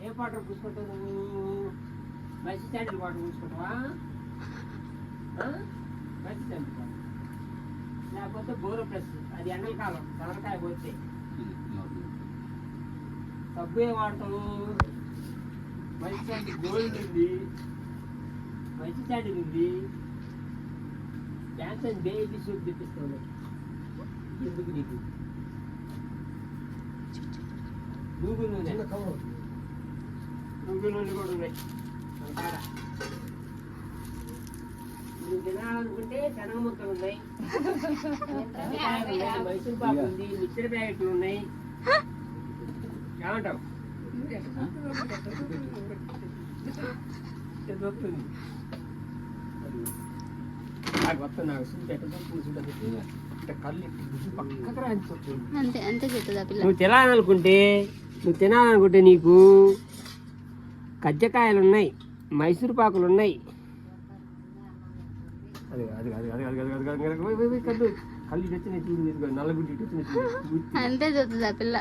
ఏ water పూసుకుంటావు నువ్వు? మంచి sandal water పూసుకుంటావా? మంచి శాండిల్ వాటర్ లేకపోతే బోరో ప్లస్, అది ఎండల కాలం తలకాయ పోతే. సబ్బు ఏం వాడతావు? మంచి శాండిల్ గోల్డ్ ఉంది, మంచి శాండిల్ ఉంది. జాన్సన్ బేబీ సూప్ తెప్పిస్తాను. ఎందుకు నీకు? గూగుల్ నూనె, గూగుల్ నూనె కూడా ఉన్నాయి. నువ్వు తినాలనుకుంటే శనగ ముక్కలు ఉన్నాయి, మైసూర్ పాకు ఉంది, మిక్చర్ ప్యాకెట్లు ఉన్నాయి. ఏమంటావు? నాకు వస్తుంది, నాకు సూట్ ఎట్లా కూర్చుంటుంది, కళ్ళు పక్కకు రాయించుకుంటుంది. అంతే అంతే చెప్తుంది ఆ పిల్ల. నువ్వు తినాలనుకుంటే నీకు కజ్జకాయలు ఉన్నాయి, మైసూర్ పాకులు ఉన్నాయి. అది అది అది అది అది అది అది కళ్ళు కళ్ళు ఇటు వచ్చినాయి చూడు, నల్లగుడ్డి ఇటు వచ్చినాయి చూడు. అంతే చెప్తుంది ఆ పిల్ల.